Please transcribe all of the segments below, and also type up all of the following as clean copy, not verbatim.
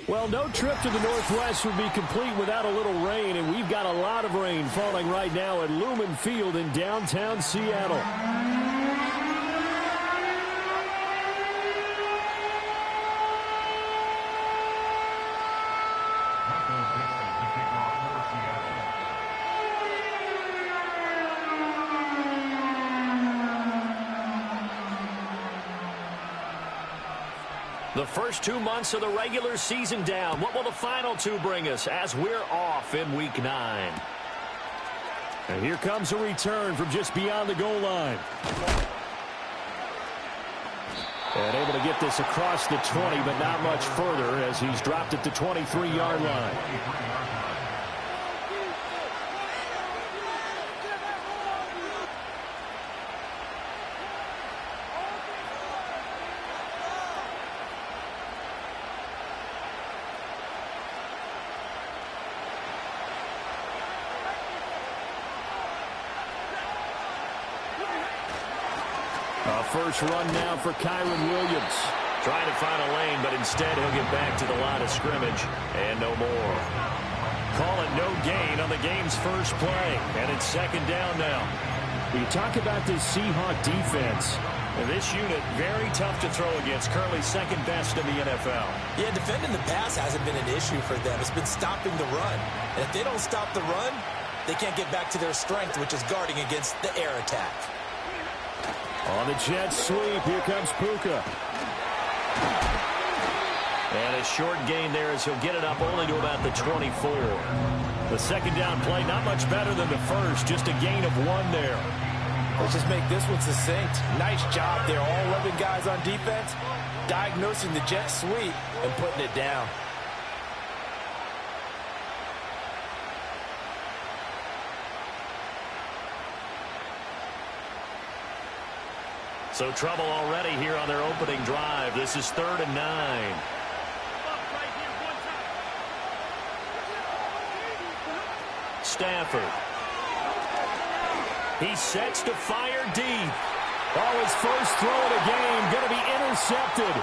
Well, no trip to the Northwest would be complete without a little rain, and we've got a lot of rain falling right now at Lumen Field in downtown Seattle. The first 2 months of the regular season down. What will the final two bring us as we're off in Week 9? And here comes a return from just beyond the goal line. And able to get this across the 20, but not much further as he's dropped at the 23-yard line. First run now for Kyren Williams. Trying to find a lane, but instead he'll get back to the line of scrimmage and no more. Call it no gain on the game's first play, and it's second down now. You talk about this Seahawk defense. And this unit, very tough to throw against. Currently second best in the NFL. Yeah, defending the pass hasn't been an issue for them. It's been stopping the run. And if they don't stop the run, they can't get back to their strength, which is guarding against the air attack. On the jet sweep, here comes Puka. And a short gain there as he'll get it up only to about the 24. The second down play, not much better than the first, just a gain of 1 there. Let's just make this one succinct. Nice job there, all 11 guys on defense, diagnosing the jet sweep and putting it down. So trouble already here on their opening drive. This is 3rd and 9. Stafford. He sets to fire deep. Oh, his first throw of the game going to be intercepted.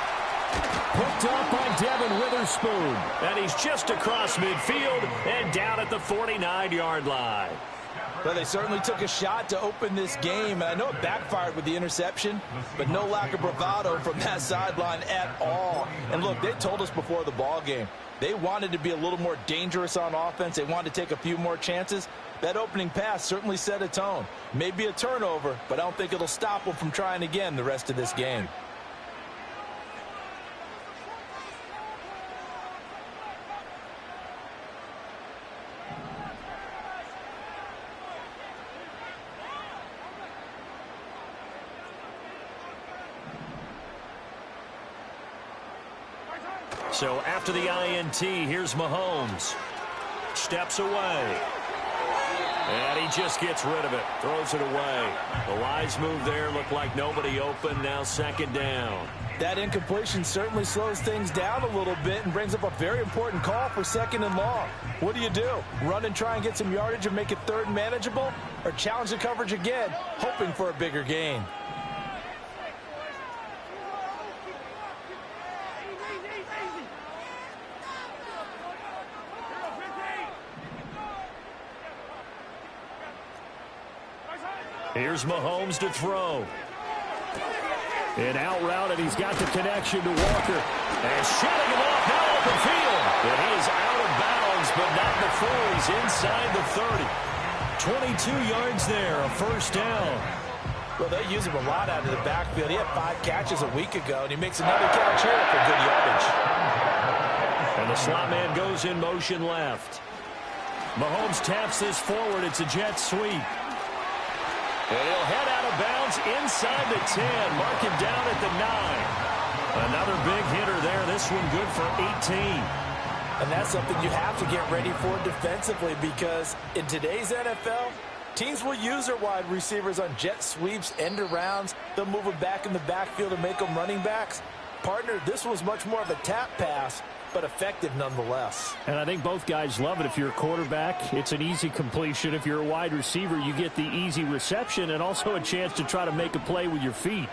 Picked up by Devin Witherspoon. And he's just across midfield and down at the 49-yard line. Well, they certainly took a shot to open this game. I know it backfired with the interception, but no lack of bravado from that sideline at all. And look, they told us before the ball game, they wanted to be a little more dangerous on offense. They wanted to take a few more chances. That opening pass certainly set a tone. Maybe a turnover, but I don't think it'll stop them from trying again the rest of this game. So after the INT, here's Mahomes. Steps away. And he just gets rid of it. Throws it away. The wise move there. Looked like nobody open. Now second down. That incompletion certainly slows things down a little bit and brings up a very important call for 2nd and long. What do? Run and try and get some yardage and make it 3rd manageable? Or challenge the coverage again, hoping for a bigger gain? Here's Mahomes to throw. And out route, and he's got the connection to Walker. And shutting him off now open field. And he is out of bounds, but not before he's inside the 30. 22 yards there, a first down. Well, they use him a lot out of the backfield. He had 5 catches a week ago, and he makes another catch here for good yardage. And the slot man goes in motion left. Mahomes taps this forward. It's a jet sweep. And he'll head out of bounds inside the 10. Mark him down at the 9. Another big hitter there. This one good for 18. And that's something you have to get ready for defensively, because in today's NFL, teams will use their wide receivers on jet sweeps, end arounds. They'll move them back in the backfield and make them running backs. Partner, this was much more of a tap pass, but effective nonetheless. And I think both guys love it. If you're a quarterback, it's an easy completion. If you're a wide receiver, you get the easy reception and also a chance to try to make a play with your feet.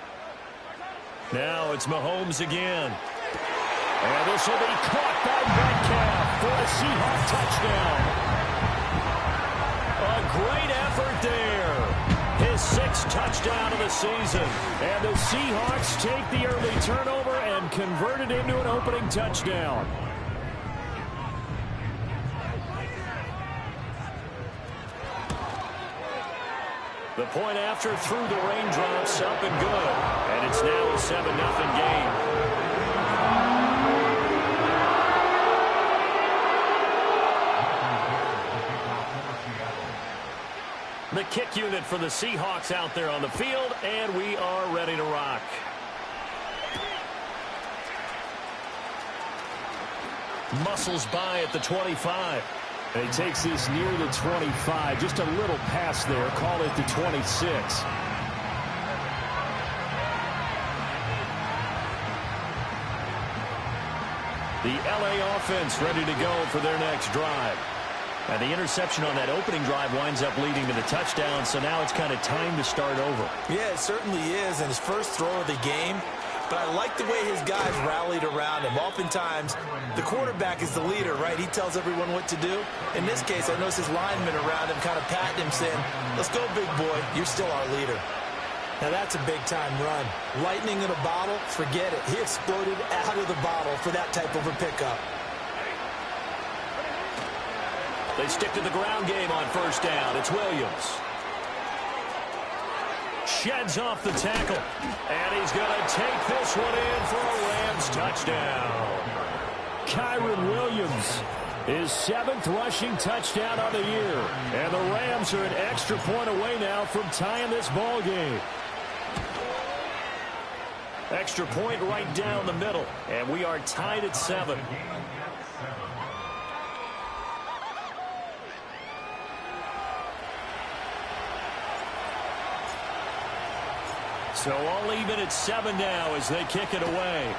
Now it's Mahomes again. And this will be caught by Metcalf for a Seahawk touchdown. A great effort there. His 6th touchdown of the season. And the Seahawks take the early turnover and convert it into an opening touchdown. The point after through the raindrops, up and good. And it's now a 7-0 game. The kick unit for the Seahawks out there on the field, and we are ready to rock. Muscles by at the 25. And he takes this near the 25, just a little pass there, call it the 26. The LA offense ready to go for their next drive. And the interception on that opening drive winds up leading to the touchdown, so now it's kind of time to start over. Yeah, it certainly is, and his first throw of the game. But I like the way his guys rallied around him. Oftentimes, the quarterback is the leader, right? He tells everyone what to do. In this case, I noticed his linemen around him kind of patting him, saying, "Let's go, big boy. You're still our leader." Now, that's a big-time run. Lightning in a bottle, forget it. He exploded out of the bottle for that type of a pickup. They stick to the ground game on first down. It's Williams. Sheds off the tackle. And he's going to take this one in for a Rams touchdown. Kyren Williams, his 7th rushing touchdown of the year. And the Rams are an extra point away now from tying this ball game. Extra point right down the middle. And we are tied at 7. So all even at 7 now as they kick it away.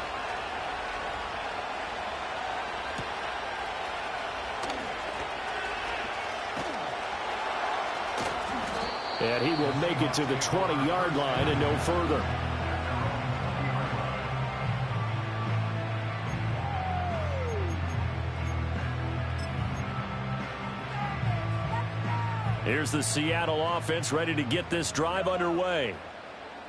And he will make it to the 20-yard line and no further. Here's the Seattle offense ready to get this drive underway.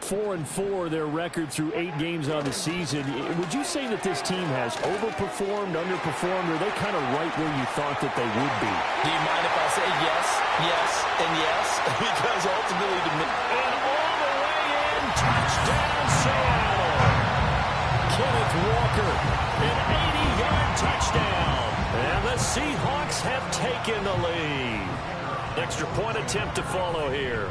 4-4 their record through 8 games on the season. Would you say that this team has overperformed, underperformed, or are they kind of right where you thought that they would be? Do you mind if I say yes, yes, and yes? Because ultimately, and all the way in, touchdown Seattle. Kenneth Walker, an 80-yard touchdown. And the Seahawks have taken the lead. Extra point attempt to follow here.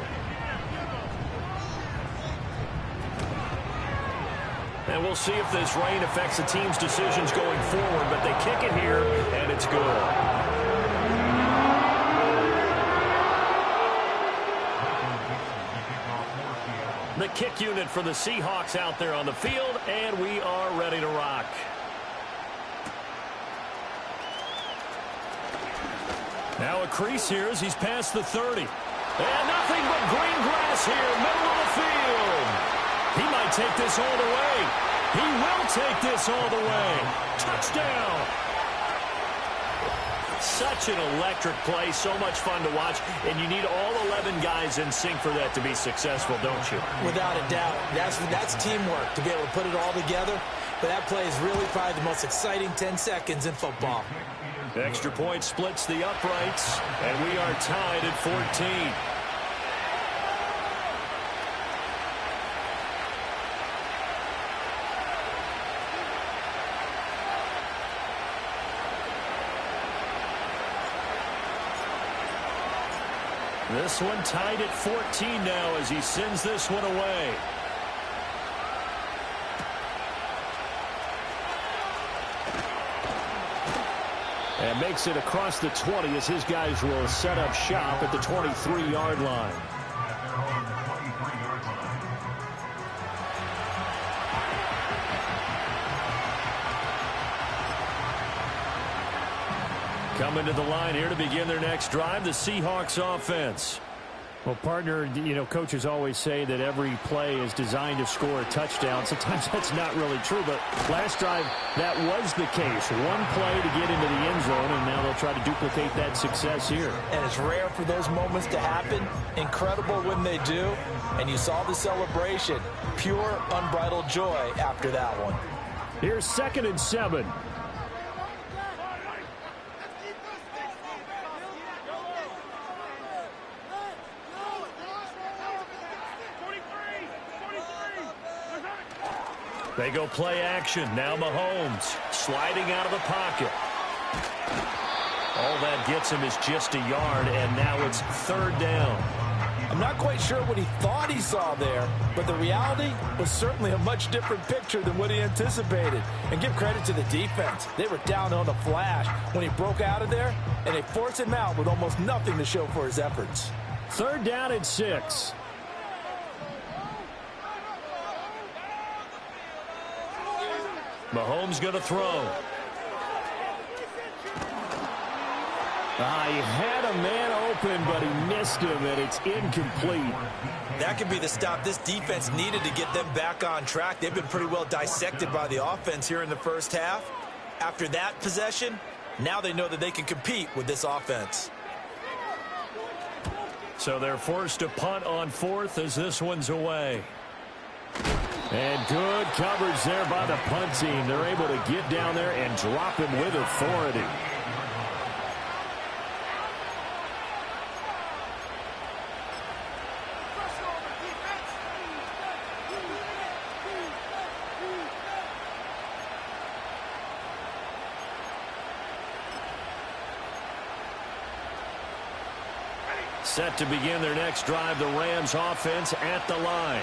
And we'll see if this rain affects the team's decisions going forward, but they kick it here, and it's good. The kick unit for the Seahawks out there on the field, and we are ready to rock. Now a crease here as he's past the 30. And nothing but green grass here, middle of the field. He might take this all the way. He will take this all the way. Touchdown. Such an electric play, so much fun to watch, and you need all 11 guys in sync for that to be successful, don't you? Without a doubt. That's teamwork to be able to put it all together, but that play is really probably the most exciting 10 seconds in football. Extra point splits the uprights, and we are tied at 14. This one tied at 14 now as he sends this one away. And makes it across the 20 as his guys will set up shop at the 23-yard line. Coming to the line here to begin their next drive, the Seahawks offense. Well, partner, coaches always say that every play is designed to score a touchdown. Sometimes that's not really true, but last drive, that was the case. One play to get into the end zone, and now they'll try to duplicate that success here. And it's rare for those moments to happen. Incredible when they do. And you saw the celebration. Pure, unbridled joy after that one. Here's 2nd and 7. They go play action. Now Mahomes sliding out of the pocket. All that gets him is just a yard, and now it's 3rd down. I'm not quite sure what he thought he saw there, but the reality was certainly a much different picture than what he anticipated. And give credit to the defense. They were down on the flash when he broke out of there, and they forced him out with almost nothing to show for his efforts. 3rd down and 6. Mahomes going to throw. He had a man open, but he missed him, and it's incomplete. That could be the stop this defense needed to get them back on track. They've been pretty well dissected by the offense here in the first half. After that possession, now they know that they can compete with this offense. So they're forced to punt on 4th as this one's away. And good coverage there by the punt team. They're able to get down there and drop him with authority. Set to begin their next drive, the Rams offense at the line.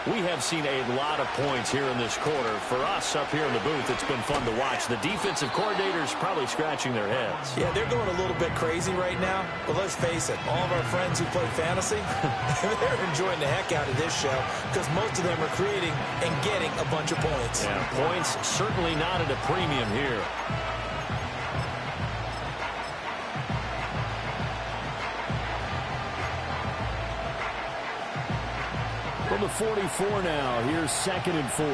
We have seen a lot of points here in this quarter. For us up here in the booth, it's been fun to watch. The defensive coordinators probably scratching their heads. Yeah, they're going a little bit crazy right now. But let's face it, all of our friends who play fantasy, they're enjoying the heck out of this show because most of them are creating and getting a bunch of points. Yeah, points certainly not at a premium here. From the 44 now, here's 2nd and 4.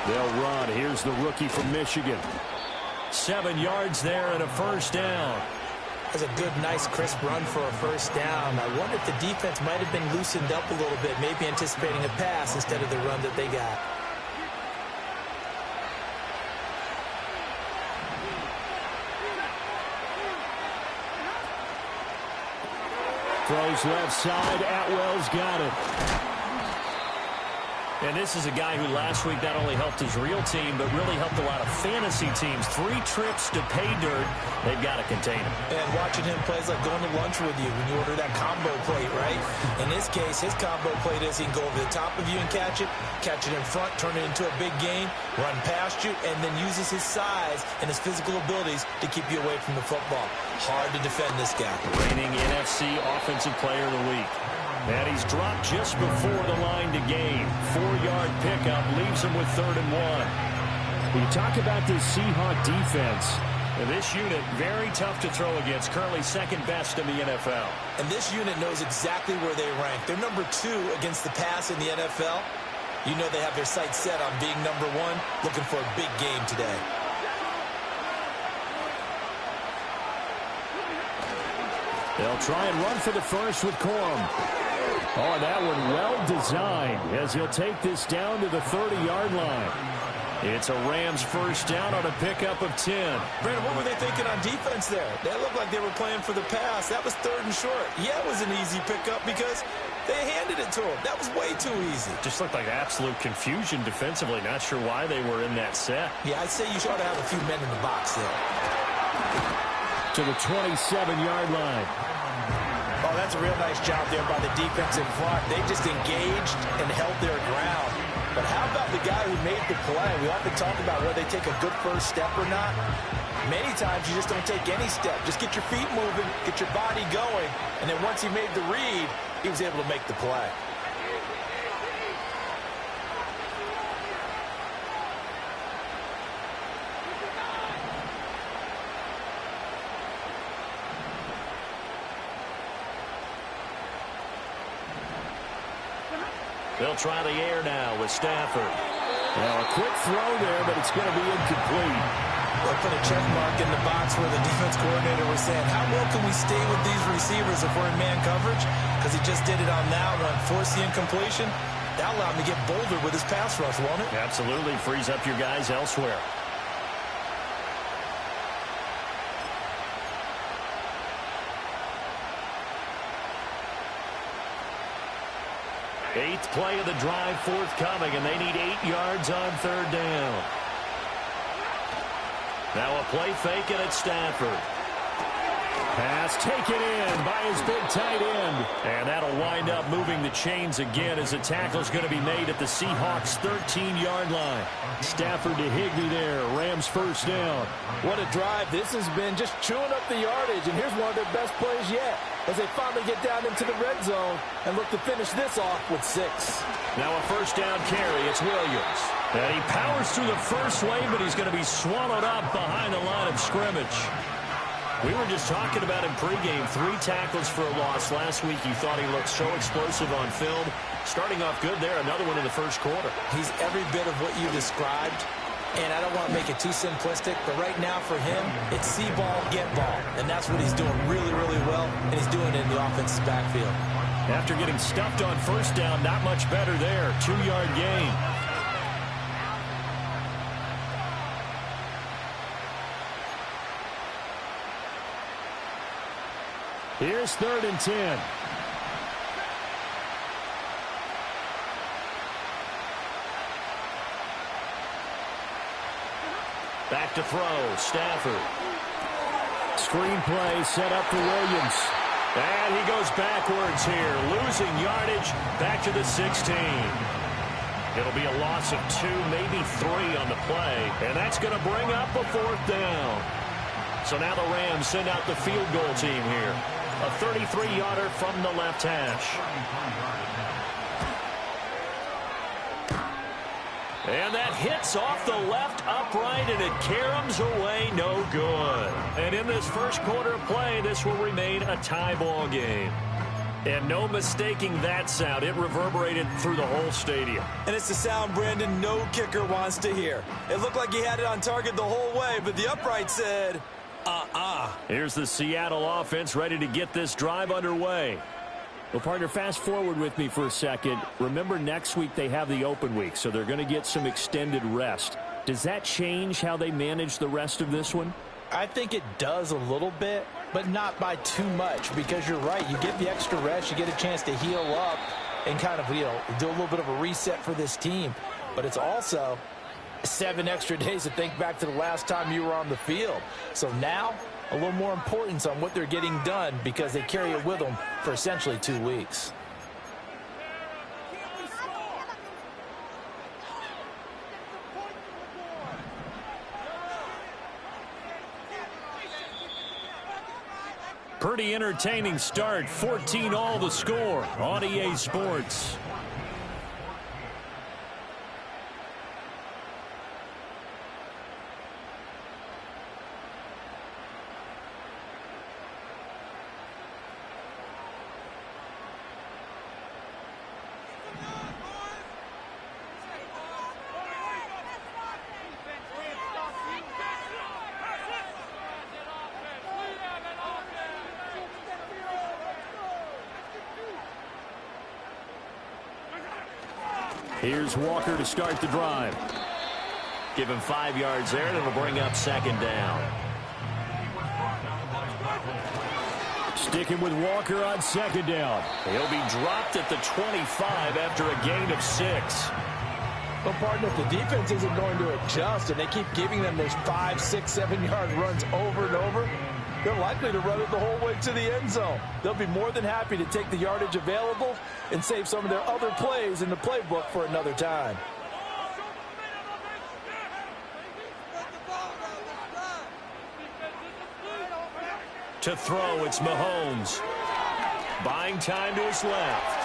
They'll run. Here's the rookie from Michigan. 7 yards there and a 1st down. That's a good, nice, crisp run for a 1st down. I wonder if the defense might have been loosened up a little bit, maybe anticipating a pass instead of the run that they got. Throws left side. Atwell's got it. And this is a guy who last week not only helped his real team, but really helped a lot of fantasy teams. 3 trips to pay dirt. They've got to contain him. And watching him play is like going to lunch with you when you order that combo plate, right? In this case, his combo plate is he can go over the top of you and catch it in front, turn it into a big gain, run past you, and then uses his size and his physical abilities to keep you away from the football. Hard to defend this guy. Reigning NFC Offensive Player of the Week. And he's dropped just before the line to gain. 4-yard pickup leaves him with 3rd and 1. You talk about this Seahawk defense. And this unit, very tough to throw against. Currently 2nd best in the NFL. And this unit knows exactly where they rank. They're number 2 against the pass in the NFL. You know they have their sights set on being number 1, looking for a big game today. They'll try and run for the first with Corum. Oh, that one well designed as he'll take this down to the 30-yard line. It's a Rams 1st down on a pickup of 10. Brandon, what were they thinking on defense there? They looked like they were playing for the pass. That was 3rd and short. Yeah, it was an easy pickup because they handed it to him. That was way too easy. Just looked like absolute confusion defensively. Not sure why they were in that set. Yeah, I'd say you should have a few men in the box there. To the 27-yard line. Oh, that's a real nice job there by the defense in front. They just engaged and held their ground. But how about the guy who made the play? We often talk about whether they take a good first step or not. Many times you just don't take any step. Just get your feet moving, get your body going, and then once he made the read, he was able to make the play. They'll try the air now with Stafford. Now a quick throw there, but it's going to be incomplete. They'll put a check mark in the box where the defense coordinator was saying, how well can we stay with these receivers if we're in man coverage? Because he just did it on that one. Force the incompletion. That allowed him to get bolder with his pass rush, won't it? Absolutely. Frees up your guys elsewhere. Eighth play of the drive forthcoming, and they need 8 yards on third down. Now a play fake, and it's Stafford. Pass taken in by his big tight end. And that'll wind up moving the chains again as the tackle's going to be made at the Seahawks' 13-yard line. Stafford to Higbee there. Rams first down. What a drive. This has been just chewing up the yardage, and here's one of their best plays yet as they finally get down into the red zone and look to finish this off with 6. Now a first down carry. It's Williams. And he powers through the first wave, but he's going to be swallowed up behind the line of scrimmage. We were just talking about him pregame. 3 tackles for a loss. Last week you thought he looked so explosive on film. Starting off good there. Another one in the first quarter. He's every bit of what you described. And I don't want to make it too simplistic, but right now for him, it's see ball, get ball. And that's what he's doing really, really well, and he's doing it in the offensive backfield. After getting stuffed on first down, not much better there. 2-yard gain. Here's 3rd and 10. Back to throw. Stafford. Screenplay set up for Williams. And he goes backwards here. Losing yardage back to the 16. It'll be a loss of 2, maybe 3 on the play. And that's going to bring up a 4th down. So now the Rams send out the field goal team here. A 33-yarder from the left hash. And that hits off the left upright, and it caroms away, no good. And in this first quarter of play, this will remain a tie ball game. And no mistaking that sound. It reverberated through the whole stadium. And it's the sound, Brandon, no kicker wants to hear. It looked like he had it on target the whole way, but the upright said, Here's the Seattle offense ready to get this drive underway. Well, partner, fast forward with me for a second. Remember, next week they have the open week, so they're going to get some extended rest. Does that change how they manage the rest of this one? I think it does a little bit, but not by too much, because you're right. You get the extra rest, you get a chance to heal up and kind of, do a little bit of a reset for this team. But it's also 7 extra days to think back to the last time you were on the field. So now, a little more importance on what they're getting done because they carry it with them for essentially 2 weeks. Pretty entertaining start. 14-all the score on EA Sports. Here's Walker to start the drive. Give him 5 yards there, and it'll bring up 2nd down. Sticking with Walker on 2nd down. He'll be dropped at the 25 after a gain of 6. Well, partner, if the defense isn't going to adjust and they keep giving them those 5, 6, 7-yard runs over and over, they're likely to run it the whole way to the end zone. They'll be more than happy to take the yardage available and save some of their other plays in the playbook for another time. To throw, it's Mahomes. Buying time to his left.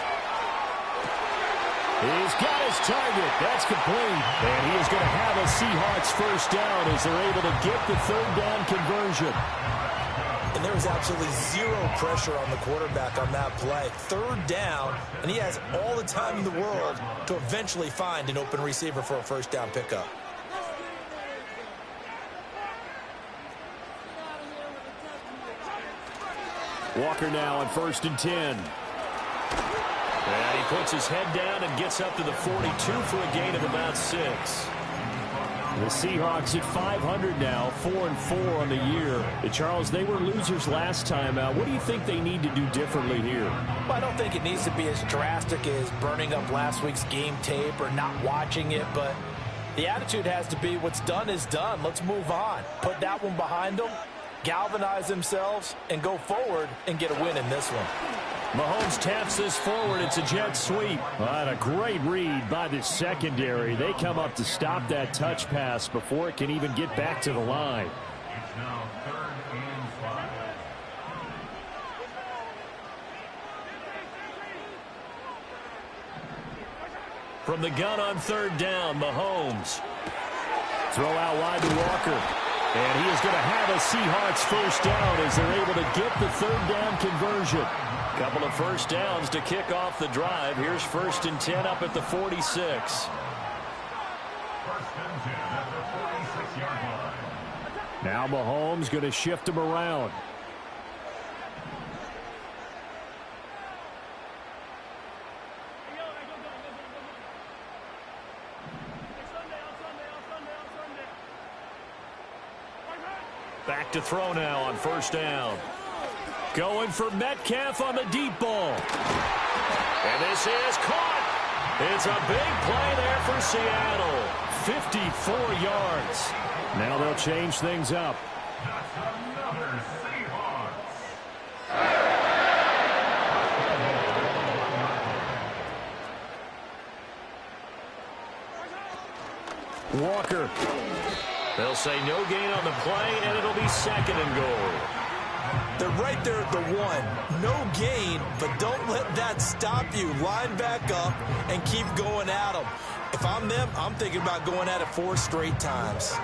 He's got his target. That's complete. And he is going to have a Seahawks first down as they're able to get the 3rd down conversion. And there was absolutely zero pressure on the quarterback on that play. Third down, and he has all the time in the world to eventually find an open receiver for a first down pickup. Walker now on 1st and 10. And he puts his head down and gets up to the 42 for a gain of about 6. The Seahawks at 500 now, 4-4 on the year. Charles, they were losers last time out. What do you think they need to do differently here? Well, I don't think it needs to be as drastic as burning up last week's game tape or not watching it, but the attitude has to be what's done is done. Let's move on. Put that one behind them, galvanize themselves, and go forward and get a win in this one. Mahomes taps this forward. It's a jet sweep. What a great read by the secondary. They come up to stop that touch pass before it can even get back to the line. It's now 3rd and 5. From the gun on 3rd down, Mahomes. Throw out wide to Walker. And he is going to have a Seahawks first down as they're able to get the 3rd down conversion. Couple of first downs to kick off the drive. Here's 1st and 10 up at the 46. 1st and 10 at the 46-yard line. Now Mahomes going to shift him around. Back to throw now on 1st down. Going for Metcalf on the deep ball. And this is caught. It's a big play there for Seattle. 54 yards. Now they'll change things up. That's another Seahawks. Walker. They'll say no gain on the play, and it'll be 2nd and goal. They're right there at the 1. No gain, but don't let that stop you. Line back up and keep going at them. If I'm them, I'm thinking about going at it 4 straight times.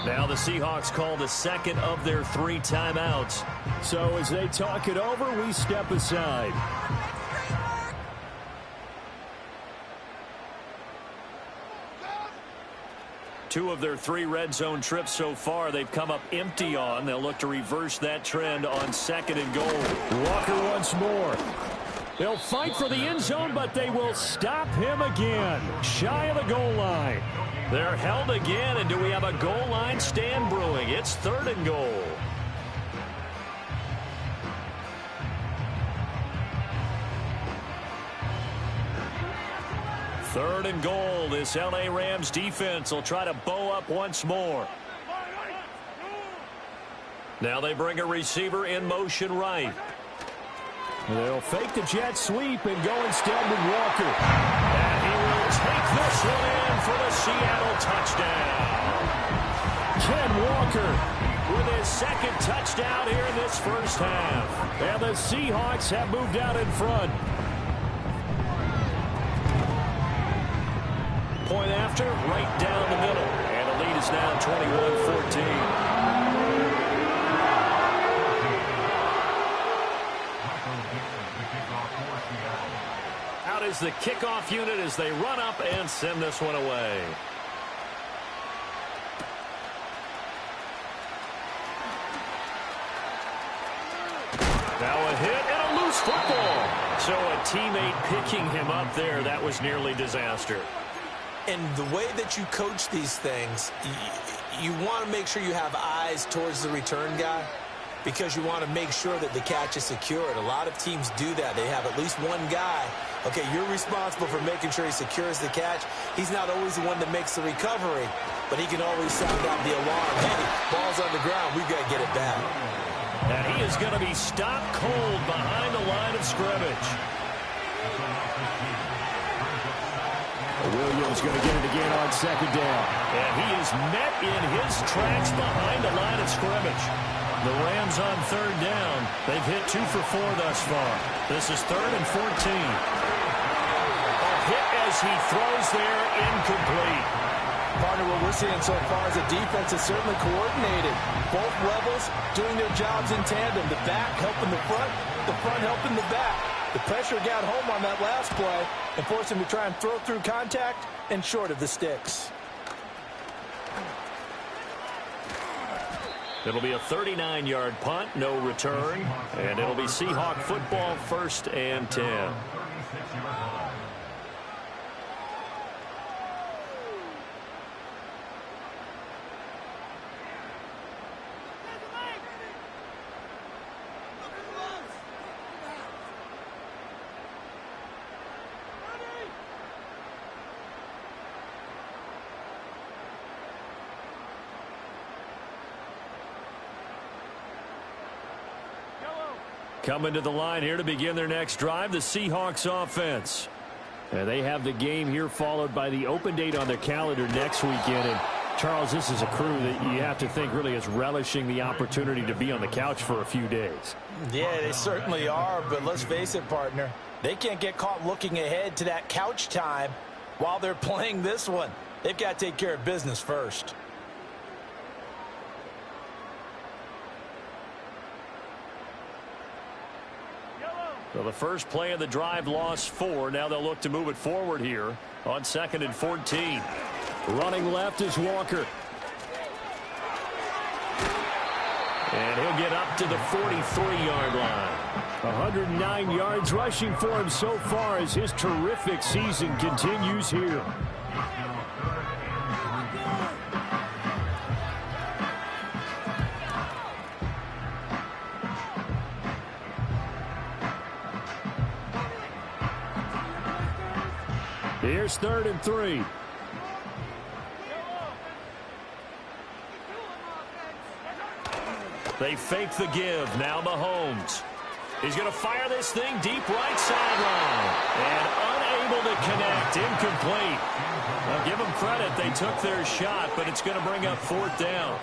Now the Seahawks call the 2nd of their 3 timeouts. So as they talk it over, we step aside. 2 of their 3 red zone trips so far they've come up empty on. They'll look to reverse that trend on 2nd and goal. Walker once more. They'll fight for the end zone, but they will stop him again. Shy of the goal line. They're held again, and do we have a goal line stand brewing? It's 3rd and goal. Third and goal. This L.A. Rams defense will try to bow up once more. Now they bring a receiver in motion right. They'll fake the jet sweep and go instead with Walker. And he will take this one in for the Seattle touchdown. Ken Walker with his 2nd touchdown here in this first half. And the Seahawks have moved out in front. Point after, right down the middle. And the lead is now 21-14. Out is the kickoff unit as they run up and send this one away. Now a hit and a loose football. So a teammate picking him up there, that was nearly disaster. And the way that you coach these things, you want to make sure you have eyes towards the return guy because you want to make sure that the catch is secured. A lot of teams do that. They have at least one guy. Okay, you're responsible for making sure he secures the catch. He's not always the one that makes the recovery, but he can always sound out the alarm. Hey, ball's on the ground. We've got to get it back. And he is going to be stopped cold behind the line of scrimmage. Williams going to get it again on 2nd down. And he is met in his tracks behind the line of scrimmage. The Rams on 3rd down. They've hit 2 for 4 thus far. This is 3rd and 14. A hit as he throws there, incomplete. Partner, what we're seeing so far is the defense is certainly coordinated. Both levels doing their jobs in tandem. The back helping the front helping the back. The pressure got home on that last play and forced him to try and throw through contact and short of the sticks. It'll be a 39-yard punt, no return, and it'll be Seahawk football, 1st and 10. Coming to the line here to begin their next drive, the Seahawks offense. They have the game here followed by the open date on their calendar next weekend. And Charles, this is a crew that you have to think really is relishing the opportunity to be on the couch for a few days. Yeah, they certainly are, but let's face it, partner. They can't get caught looking ahead to that couch time while they're playing this one. They've got to take care of business first. So the first play of the drive lost 4. Now they'll look to move it forward here on 2nd and 14. Running left is Walker. And he'll get up to the 43-yard line. 109 yards rushing for him so far as his terrific season continues here. Here's 3rd and 3. They fake the give. Now Mahomes. He's going to fire this thing deep right sideline. And unable to connect. Incomplete. I'll give them credit. They took their shot, but it's going to bring up 4th down.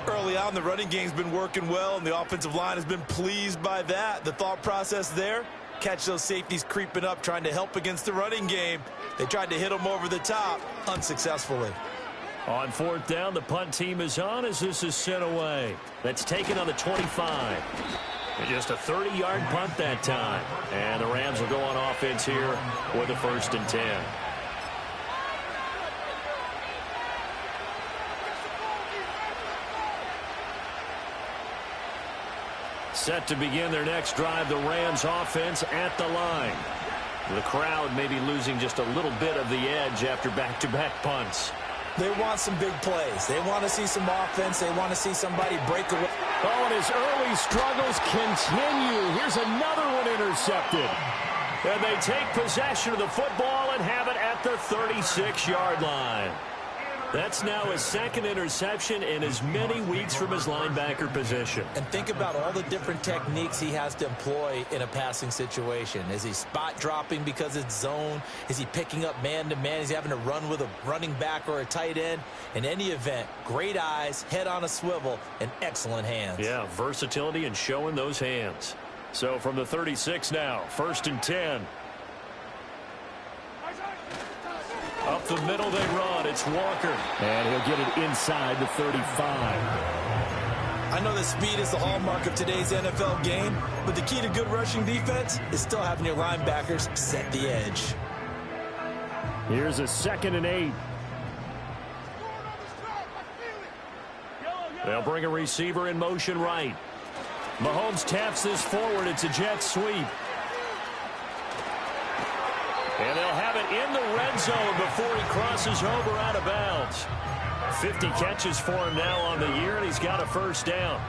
Early on, the running game's been working well, and the offensive line has been pleased by that. The thought process there, catch those safeties creeping up, trying to help against the running game. They tried to hit them over the top, unsuccessfully. On 4th down, the punt team is on as this is sent away. That's taken on the 25. And just a 30-yard punt that time. And the Rams will go on offense here with a 1st and 10. Set to begin their next drive, the Rams offense at the line. The crowd may be losing just a little bit of the edge after back-to-back punts. They want some big plays. They want to see some offense. They want to see somebody break away. Oh, and his early struggles continue. Here's another one intercepted. And they take possession of the football and have it at the 36-yard line. That's now his 2nd interception in as many weeks from his linebacker position. And think about all the different techniques he has to employ in a passing situation. Is he spot dropping because it's zone? Is he picking up man-to-man? Is he having to run with a running back or a tight end? In any event, great eyes, head on a swivel, and excellent hands. Yeah, versatility and showing those hands. So from the 36 now, 1st and 10. Up the middle they run. It's Walker. And he'll get it inside the 35. I know that speed is the hallmark of today's NFL game, but the key to good rushing defense is still having your linebackers set the edge. Here's a 2nd and 8. They'll bring a receiver in motion right. Mahomes taps this forward. It's a jet sweep. And they'll have it in the red zone before he crosses over out of bounds. 50 catches for him now on the year, and he's got a 1st down.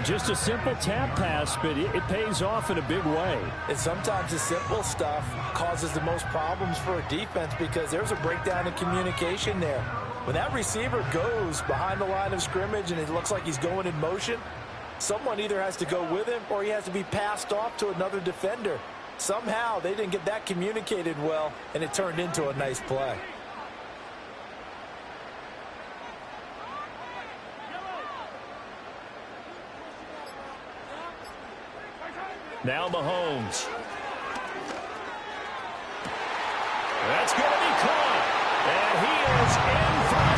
Just a simple tap pass, but it pays off in a big way. And sometimes the simple stuff causes the most problems for a defense because there's a breakdown in communication there. When that receiver goes behind the line of scrimmage and it looks like he's going in motion, someone either has to go with him or he has to be passed off to another defender. Somehow they didn't get that communicated well, and it turned into a nice play. Now Mahomes. That's going to be caught. And he is in for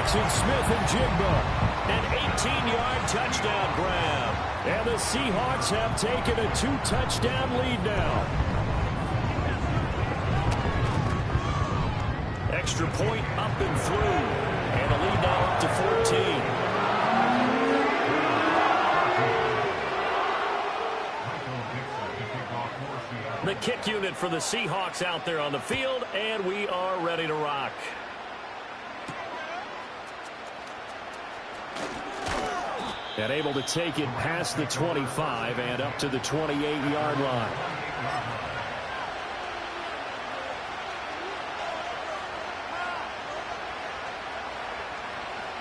Jackson Smith-Njigba. An 18-yard touchdown grab. And the Seahawks have taken a 2-touchdown lead now. Extra point up and through. And the lead now up to 14. The kick unit for the Seahawks out there on the field, and we are ready to rock. And able to take it past the 25 and up to the 28-yard line.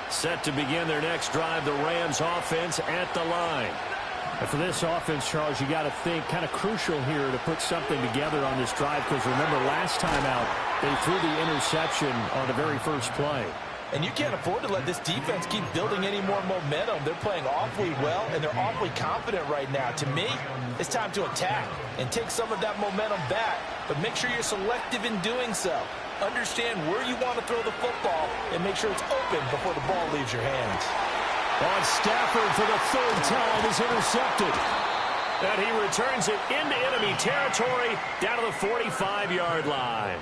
Set to begin their next drive, the Rams offense at the line. And for this offense, Charles, you got to think kind of crucial here to put something together on this drive, because remember last time out they threw the interception on the very first play. And you can't afford to let this defense keep building any more momentum. They're playing awfully well, and they're awfully confident right now. To me, it's time to attack and take some of that momentum back, but make sure you're selective in doing so. Understand where you want to throw the football and make sure it's open before the ball leaves your hands. On Stafford for the third time is intercepted. And he returns it into enemy territory down to the 45-yard line.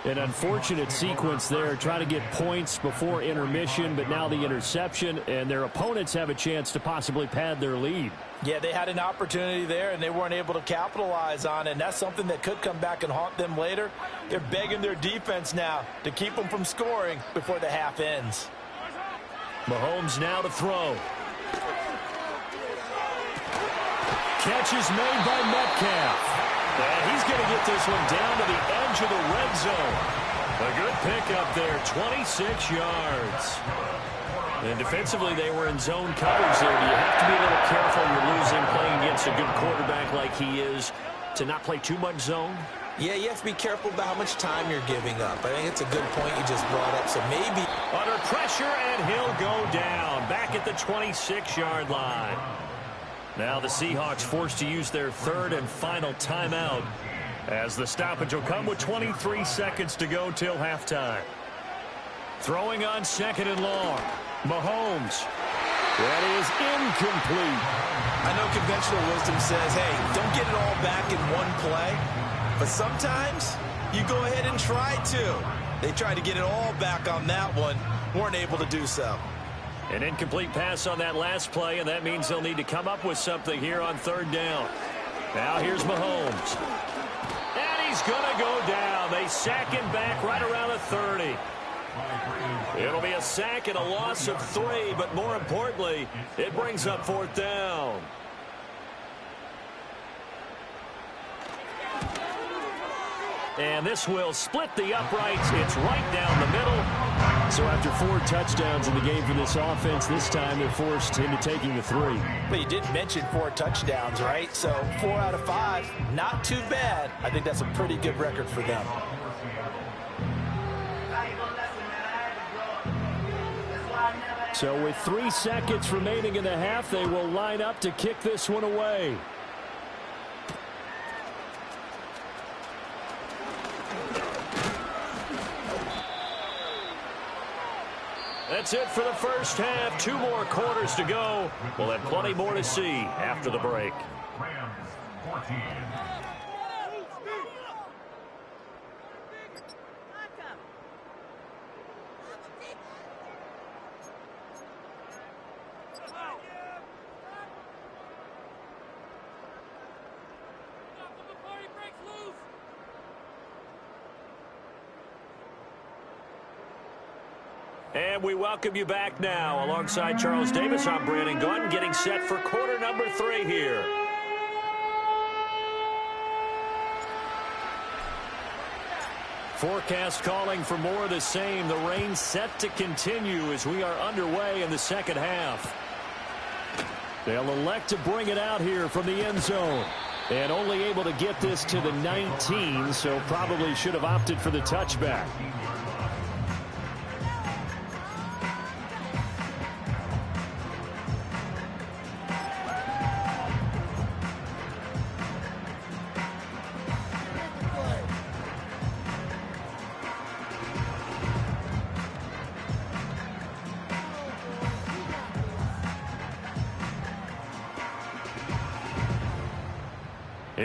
An unfortunate sequence there, trying to get points before intermission, but now the interception, and their opponents have a chance to possibly pad their lead. Yeah, they had an opportunity there, and they weren't able to capitalize on it, and that's something that could come back and haunt them later. They're begging their defense now to keep them from scoring before the half ends. Mahomes now to throw. Catch is made by Metcalf. And he's going to get this one down to the edge of the red zone. A good pickup there, 26 yards. And defensively, they were in zone coverage there. You have to be a little careful. You're losing playing against a good quarterback like he is to not play too much zone. Yeah, you have to be careful about how much time you're giving up. I think it's a good point you just brought up. So maybe under pressure, and he'll go down back at the 26-yard line. Now the Seahawks forced to use their third and final timeout as the stoppage will come with 23 seconds to go till halftime. Throwing on second and long. Mahomes. That is incomplete. I know conventional wisdom says, hey, don't get it all back in one play. But sometimes you go ahead and try to. They tried to get it all back on that one. Weren't able to do so. An incomplete pass on that last play, and that means they'll need to come up with something here on third down. Now here's Mahomes. And he's going to go down. They sack him back right around the 30. It'll be a sack and a loss of 3, but more importantly, it brings up fourth down. And this will split the uprights. It's right down the middle. So after 4 touchdowns in the game for this offense, this time they're forced into taking the 3. But you did mention 4 touchdowns, right? So 4 out of 5, not too bad. I think that's a pretty good record for them. So with 3 seconds remaining in the half, they will line up to kick this one away. That's it for the first half. 2 more quarters to go. We'll have plenty more to see after the break. Rams 14. And we welcome you back now. Alongside Charles Davis, I'm Brandon Gaudin, getting set for quarter number 3 here. Forecast calling for more of the same. The rain set to continue as we are underway in the second half. They'll elect to bring it out here from the end zone. And only able to get this to the 19, so probably should have opted for the touchback.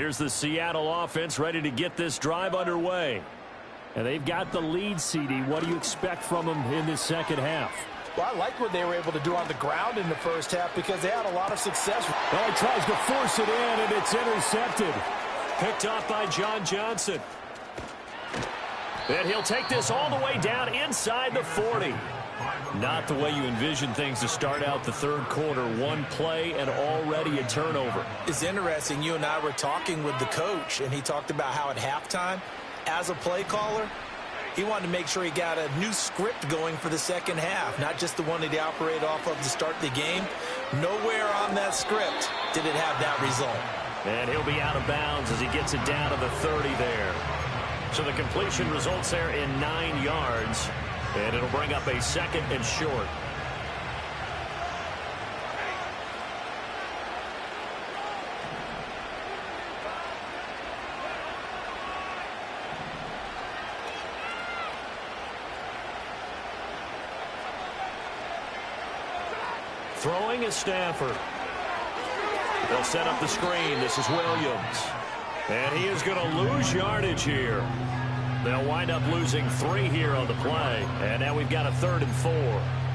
Here's the Seattle offense ready to get this drive underway. And they've got the lead, CD. What do you expect from them in this second half? Well, I like what they were able to do on the ground in the first half because they had a lot of success. Well, he tries to force it in, and it's intercepted. Picked off by John Johnson. And he'll take this all the way down inside the 40. Not the way you envision things to start out the third quarter. One play and already a turnover. It's interesting. You and I were talking with the coach, and he talked about how at halftime, as a play caller, he wanted to make sure he got a new script going for the second half, not just the one that he operated off of to start the game. Nowhere on that script did it have that result. And he'll be out of bounds as he gets it down to the 30 there. So the completion results there in 9 yards. And it'll bring up a second and short. Throwing is Stafford. They'll set up the screen. This is Williams. And he is going to lose yardage here. They'll wind up losing 3 here on the play. And now we've got a 3rd and 4.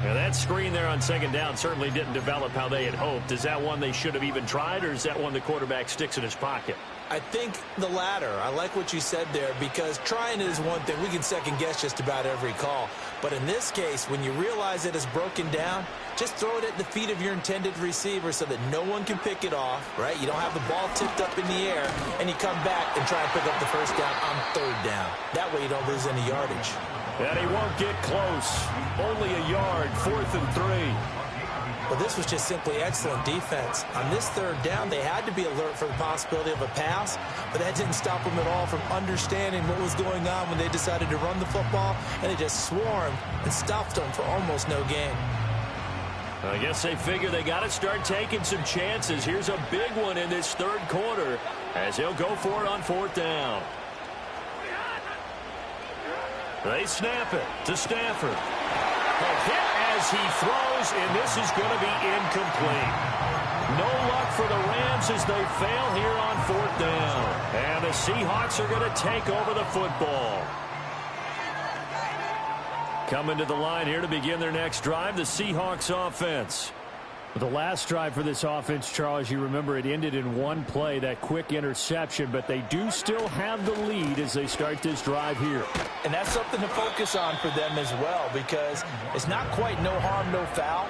Now that screen there on second down certainly didn't develop how they had hoped. Is that one they should have even tried, or is that one the quarterback sticks in his pocket? I think the latter. I like what you said there, because trying is one thing. We can second guess just about every call. But in this case, when you realize it is broken down, just throw it at the feet of your intended receiver so that no one can pick it off, right? You don't have the ball tipped up in the air, and you come back and try and pick up the first down on 3rd down. That way you don't lose any yardage. And he won't get close. Only a yard, 4th and 3. But this was just simply excellent defense. On this 3rd down, they had to be alert for the possibility of a pass, but that didn't stop them at all from understanding what was going on when they decided to run the football, and they just swarmed and stuffed them for almost no gain. I guess they figure they got to start taking some chances. Here's a big one in this 3rd quarter as he'll go for it on 4th down. They snap it to Stafford. A hit as he throws, and this is going to be incomplete. No luck for the Rams as they fail here on 4th down. And the Seahawks are going to take over the football. Coming to the line here to begin their next drive, the Seahawks offense. The last drive for this offense, Charles, you remember it ended in one play, that quick interception, but they do still have the lead as they start this drive here. And that's something to focus on for them as well, because it's not quite no harm, no foul.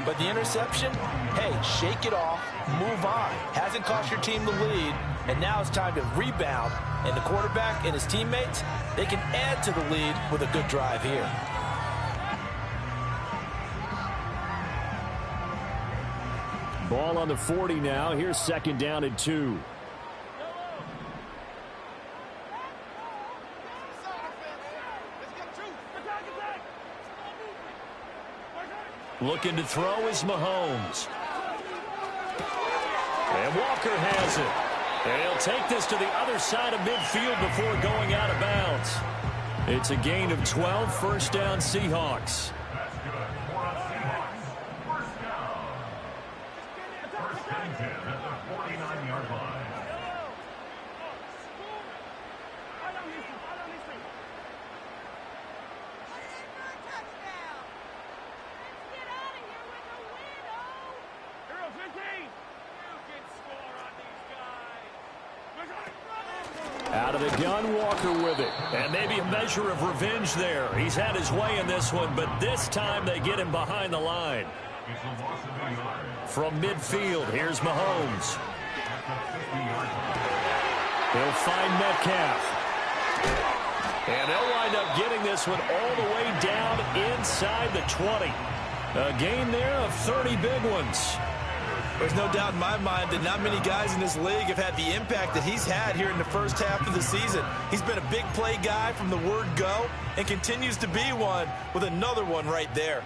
But the interception, hey, shake it off, move on. Hasn't cost your team the lead, and now it's time to rebound. And the quarterback and his teammates, they can add to the lead with a good drive here. Ball on the 40 now. Here's 2nd down and 2. Looking to throw is Mahomes. And Walker has it. And he'll take this to the other side of midfield before going out of bounds. It's a gain of 12, 1st down Seahawks. Out of the gun, Walker with it. And maybe a measure of revenge there. He's had his way in this one, but this time they get him behind the line. From midfield, here's Mahomes. He'll find Metcalf. And they'll wind up getting this one all the way down inside the 20. A gain there of 30 big ones. There's no doubt in my mind that not many guys in this league have had the impact that he's had here in the first half of the season. He's been a big play guy from the word go and continues to be one with another one right there.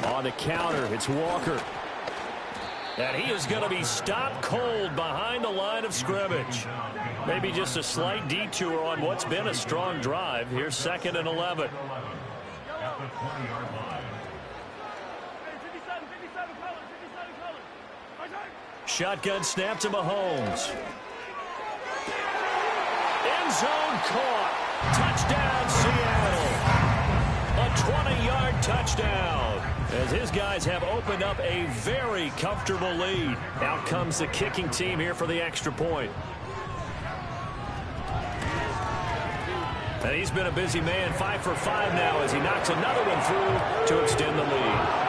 On the counter, it's Walker. And he is going to be stopped cold behind the line of scrimmage. Maybe just a slight detour on what's been a strong drive. Here's 2nd and 11. Shotgun snap to Mahomes. End zone caught. Touchdown, Seattle. A 20-yard touchdown. As his guys have opened up a very comfortable lead. Out comes the kicking team here for the extra point. And he's been a busy man, 5 for 5 now as he knocks another one through to extend the lead.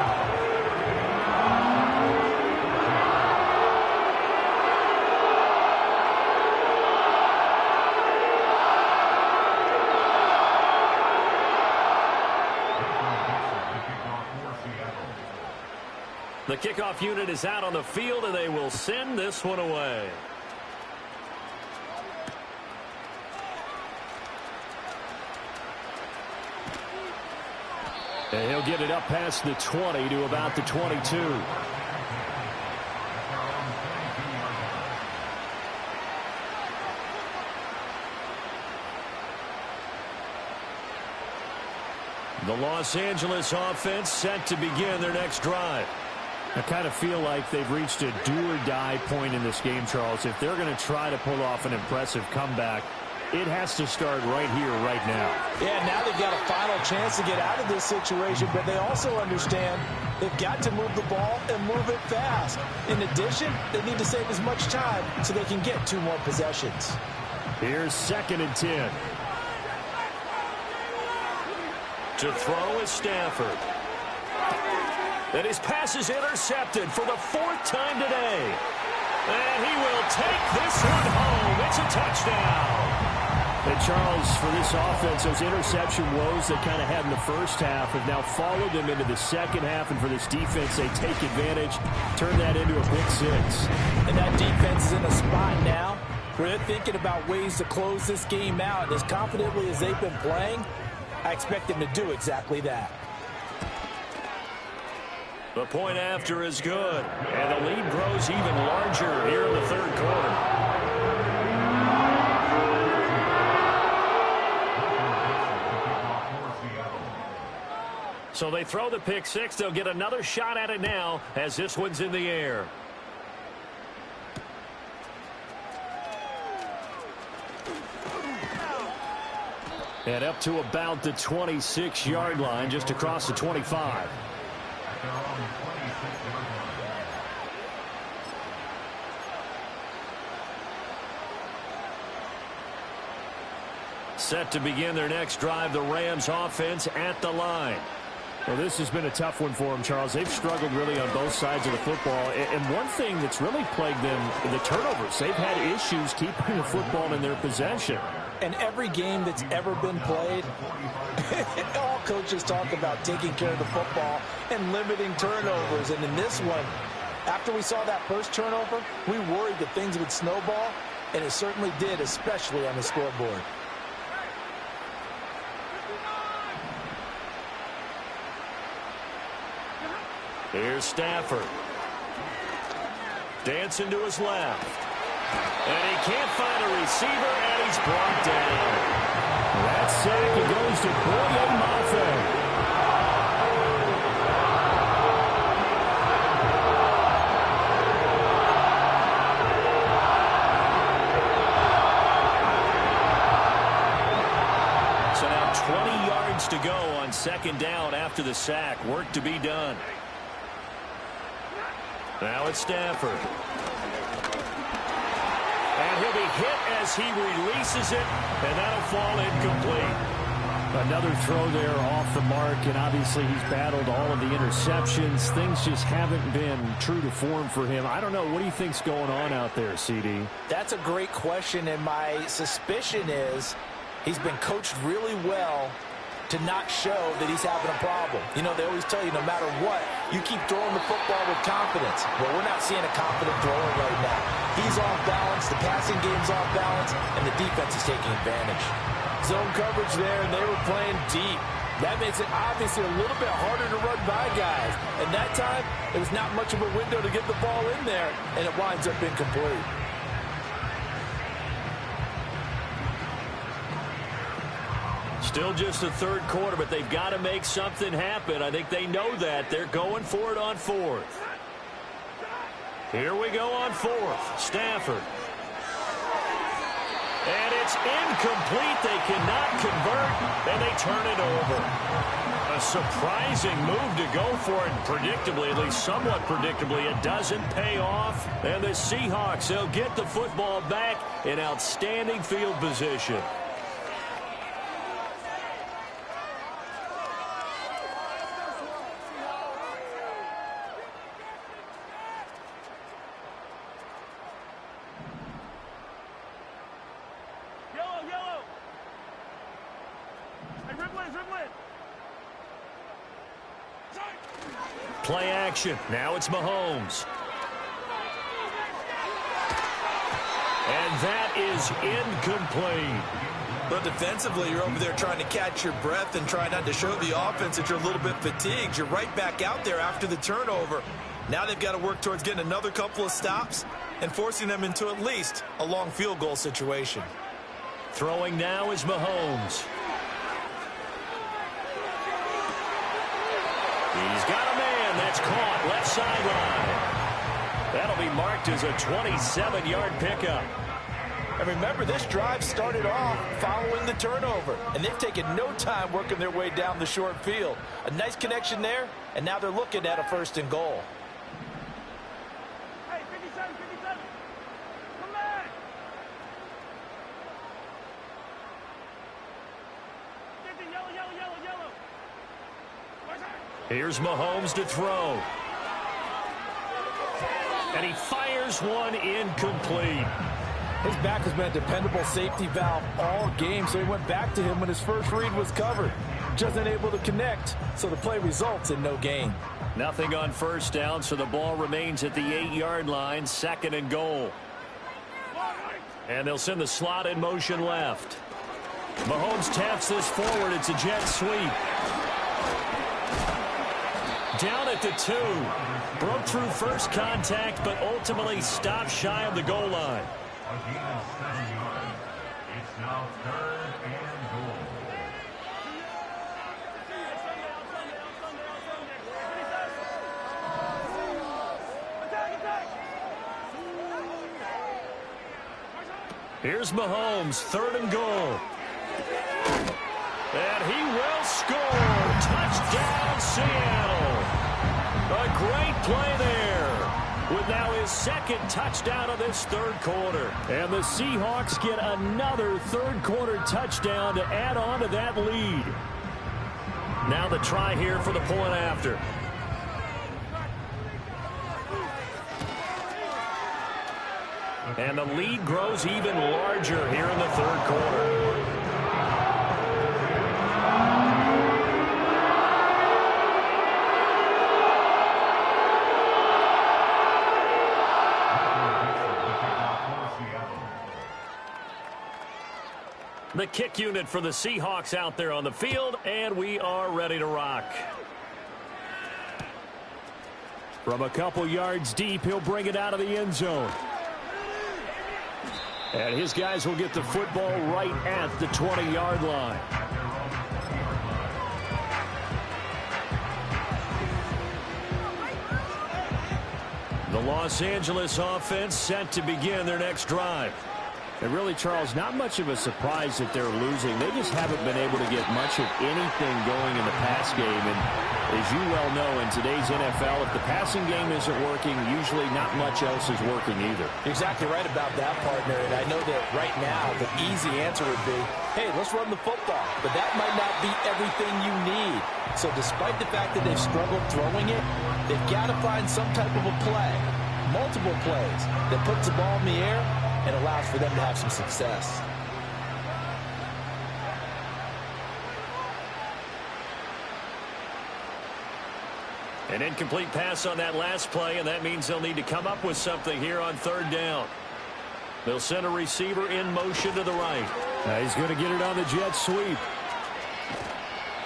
The kickoff unit is out on the field, and they will send this one away. And he'll get it up past the 20 to about the 22. The Los Angeles offense set to begin their next drive. I kind of feel like they've reached a do-or-die point in this game, Charles. If they're going to try to pull off an impressive comeback, it has to start right here, right now. Yeah, now they've got a final chance to get out of this situation, but they also understand they've got to move the ball and move it fast. In addition, they need to save as much time so they can get 2 more possessions. Here's 2nd and 10. To throw is Stafford. And his pass is intercepted for the 4th time today. And he will take this one home. It's a touchdown. And Charles, for this offense, those interception woes they kind of had in the first half have now followed them into the second half. And for this defense, they take advantage, turn that into a pick 6. And that defense is in a spot now where they're thinking about ways to close this game out. And as confidently as they've been playing, I expect them to do exactly that. The point after is good. And the lead grows even larger here in the 3rd quarter. So they throw the pick 6. They'll get another shot at it now as this one's in the air. And up to about the 26-yard line, just across the 25. Set to begin their next drive, the Rams offense at the line. Well, this has been a tough one for them, Charles. They've struggled really on both sides of the football. And one thing that's really plagued them, the turnovers. They've had issues keeping the football in their possession. And every game that's ever been played, all coaches talk about taking care of the football and limiting turnovers. And in this one, after we saw that first turnover, we worried that things would snowball, and it certainly did, especially on the scoreboard. Here's Stafford. Dancing to his left. And he can't find a receiver, and he's brought down. That sack, it goes to Boye Mafe. So now 20 yards to go on 2nd down after the sack. Work to be done. Now it's Stafford. And he'll be hit as he releases it, and that'll fall incomplete. Another throw there off the mark, and obviously he's battled all of the interceptions. Things just haven't been true to form for him. I don't know. What do you think's going on out there, CD? That's a great question, and my suspicion is he's been coached really well to not show that he's having a problem. You know, they always tell you no matter what, you keep throwing the football with confidence. Well, we're not seeing a confident thrower right now. He's off balance, the passing game's off balance, and the defense is taking advantage. Zone coverage there, and they were playing deep. That makes it obviously a little bit harder to run by guys. And that time, it was not much of a window to get the ball in there, and it winds up incomplete. Still just the 3rd quarter, but they've got to make something happen. I think they know that. They're going for it on 4th. Here we go on fourth. Stafford. And it's incomplete. They cannot convert, and they turn it over. A surprising move to go for it. Predictably, at least somewhat predictably, it doesn't pay off. And the Seahawks, they'll get the football back in outstanding field position. Play action. Now it's Mahomes. And that is incomplete. But defensively, you're over there trying to catch your breath and try not to show the offense that you're a little bit fatigued. You're right back out there after the turnover. Now they've got to work towards getting another couple of stops and forcing them into at least a long field goal situation. Throwing now is Mahomes. He's got a man. That's caught left sideline. That'll be marked as a 27-yard pickup. And remember, this drive started off following the turnover, and they've taken no time working their way down the short field. A nice connection there, and now they're looking at a 1st and goal. Hey, 57, 57. Come back. 50, yellow, yellow, yellow, yellow. Here's Mahomes to throw. And he fires one incomplete. His back has been a dependable safety valve all game, so he went back to him when his first read was covered. Just unable to connect, so the play results in no gain. Nothing on 1st down, so the ball remains at the 8-yard line, 2nd and goal. And they'll send the slot in motion left. Mahomes taps this forward. It's a jet sweep. Down at the 2. Broke through first contact, but ultimately stopped shy of the goal line. A gain of 7 yards. It's now 3rd and goal. Here's Mahomes, 3rd and goal. And he will score. Touchdown, Seattle. A great play there, with now his 2nd touchdown of this 3rd quarter. And the Seahawks get another 3rd quarter touchdown to add on to that lead. Now the try here for the point after. And the lead grows even larger here in the 3rd quarter. The kick unit for the Seahawks out there on the field, and we are ready to rock. From a couple yards deep, he'll bring it out of the end zone. And his guys will get the football right at the 20-yard line. The Los Angeles offense set to begin their next drive. And really, Charles, not much of a surprise that they're losing. They just haven't been able to get much of anything going in the pass game. And as you well know, in today's NFL, if the passing game isn't working, usually not much else is working either. You're exactly right about that, partner. And I know that right now the easy answer would be, hey, let's run the football. But that might not be everything you need. So despite the fact that they've struggled throwing it, they've got to find some type of a play, multiple plays, that puts the ball in the air and allows for them to have some success. An incomplete pass on that last play, and that means they'll need to come up with something here on 3rd down. They'll send a receiver in motion to the right. Now he's going to get it on the jet sweep.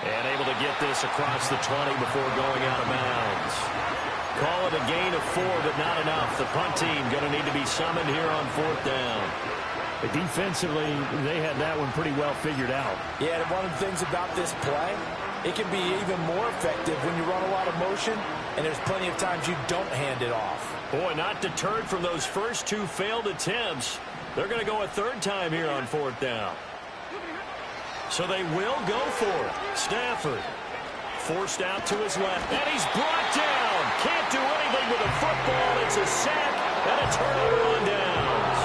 And able to get this across the 20 before going out of bounds. Call it a gain of 4, but not enough. The punt team going to need to be summoned here on 4th down. Defensively, they had that one pretty well figured out. Yeah, and one of the things about this play, it can be even more effective when you run a lot of motion and there's plenty of times you don't hand it off. Boy, not deterred from those first 2 failed attempts. They're going to go a third time here on 4th down. So they will go for it. Stafford forced out to his left, and he's brought down. Can't do anything with a football. It's a sack and a turnover on downs.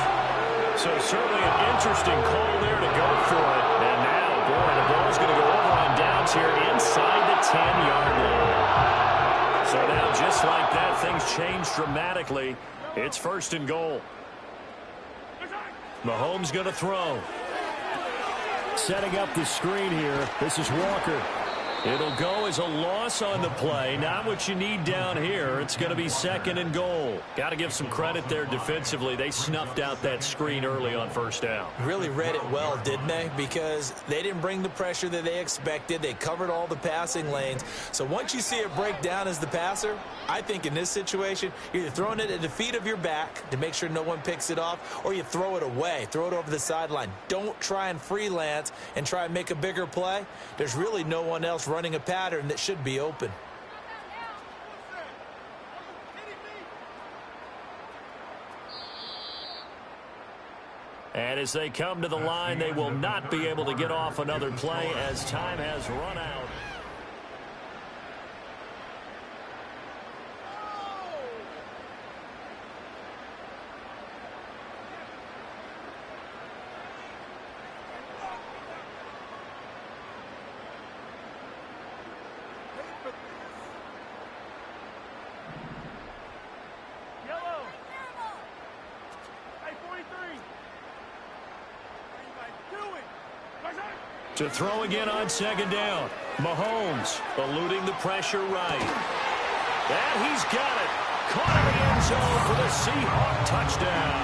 So certainly an interesting call there to go for it. And now, boy, the ball's going to go over on downs here inside the 10-yard line. So now, just like that, things change dramatically. It's 1st and goal. Mahomes going to throw. Setting up the screen here. This is Walker. It'll go as a loss on the play. Not what you need down here. It's going to be 2nd and goal. Got to give some credit there defensively. They snuffed out that screen early on 1st down. Really read it well, didn't they? Because they didn't bring the pressure that they expected. They covered all the passing lanes. So once you see it break down as the passer, I think in this situation, you're either throwing it at the feet of your back to make sure no one picks it off, or you throw it away. Throw it over the sideline. Don't try and freelance and try and make a bigger play. There's really no one else running a pattern that should be open. And as they come to the line, they will not be able to get off another play as time has run out. To throw again on 2nd down. Mahomes eluding the pressure right. And he's got it. Caught in the end zone for the Seahawk touchdown.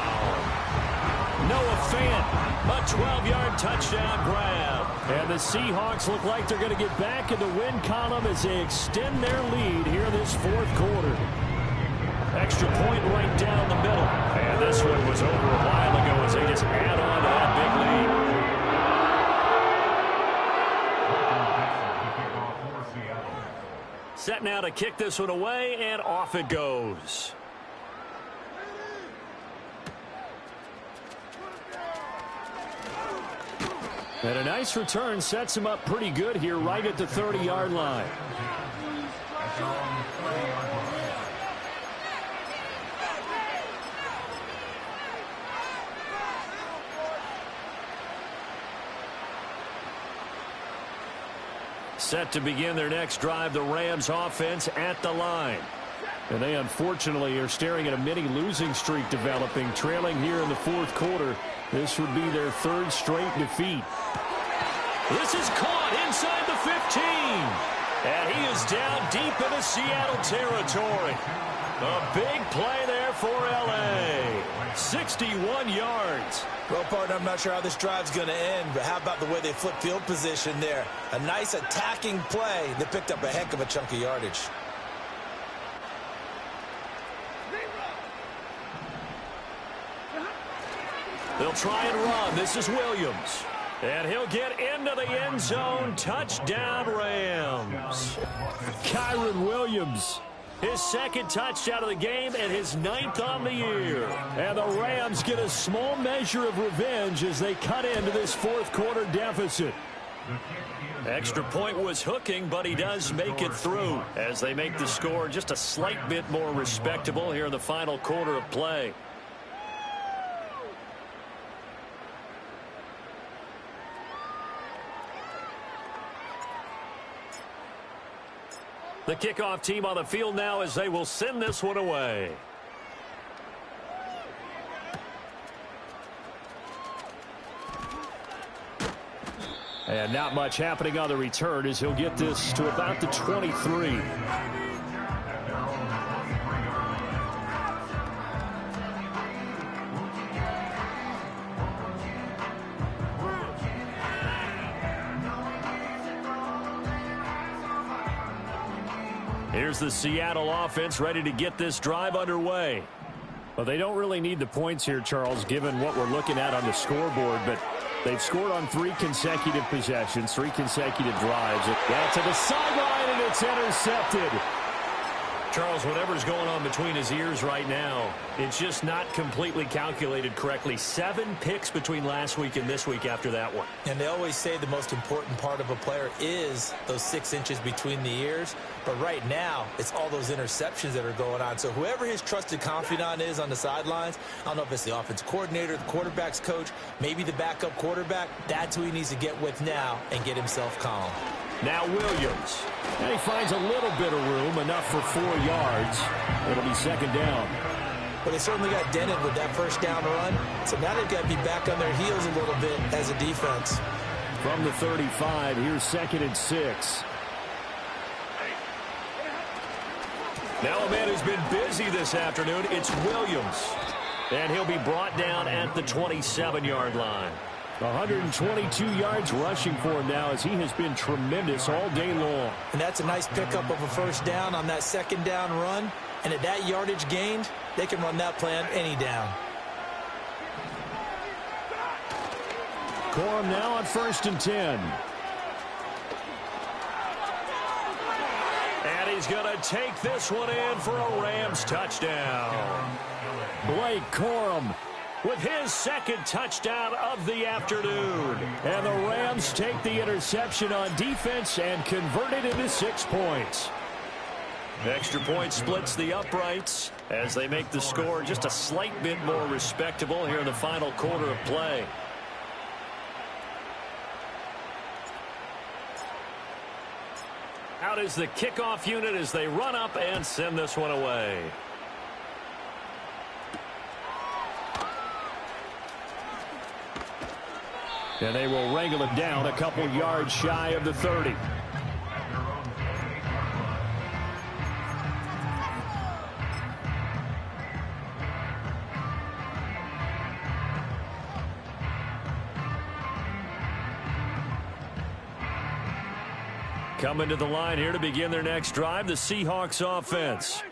Noah Fant, a 12-yard touchdown grab. And the Seahawks look like they're going to get back in the win column as they extend their lead here in this 4th quarter. Extra point right down the middle. And this one was over a while ago as they just add on to that big lead. Set now to kick this one away, and off it goes. And a nice return sets him up pretty good here right at the 30-yard line. Set to begin their next drive, the Rams offense at the line. And they unfortunately are staring at a mini losing streak developing, trailing here in the 4th quarter. This would be their 3rd straight defeat. This is caught inside the 15. And he is down deep into Seattle territory. A big play there for L.A. 61 yards. Well, partner, I'm not sure how this drive's going to end, but how about the way they flip field position there? A nice attacking play that picked up a heck of a chunk of yardage. They'll try and run. This is Williams. And he'll get into the end zone. Touchdown, Rams. Kyren Williams. His 2nd touchdown of the game and his 9th on the year. And the Rams get a small measure of revenge as they cut into this 4th quarter deficit. Extra point was hooking, but he does make it through as they make the score just a slight bit more respectable here in the final quarter of play. The kickoff team on the field now as they will send this one away. And not much happening on the return as he'll get this to about the 23. Here's the Seattle offense ready to get this drive underway. Well, they don't really need the points here, Charles, given what we're looking at on the scoreboard, but they've scored on 3 consecutive possessions, 3 consecutive drives. That's to the sideline, and it's intercepted. Charles, whatever's going on between his ears right now, it's just not completely calculated correctly. 7 picks between last week and this week after that one. And they always say the most important part of a player is those 6 inches between the ears. But right now, it's all those interceptions that are going on. So whoever his trusted confidant is on the sidelines, I don't know if it's the offensive coordinator, the quarterback's coach, maybe the backup quarterback, that's who he needs to get with now and get himself calm. Now Williams. And he finds a little bit of room, enough for 4 yards. It'll be second down. But they certainly got dented with that first down run. So now they've got to be back on their heels a little bit as a defense. From the 35, here's 2nd and 6. Now a man who's been busy this afternoon, it's Williams. And he'll be brought down at the 27-yard line. 122 yards rushing for him now as he has been tremendous all day long. And that's a nice pickup of a first down on that second down run. And at that yardage gained, they can run that play on any down. Corum now on 1st and 10. And he's going to take this one in for a Rams touchdown. Blake Corum with his 2nd touchdown of the afternoon. And the Rams take the interception on defense and convert it into 6 points. Extra point splits the uprights as they make the score just a slight bit more respectable here in the final quarter of play. Out is the kickoff unit as they run up and send this one away. And they will wrangle it down a couple yards shy of the 30. Coming to the line here to begin their next drive, the Seahawks offense.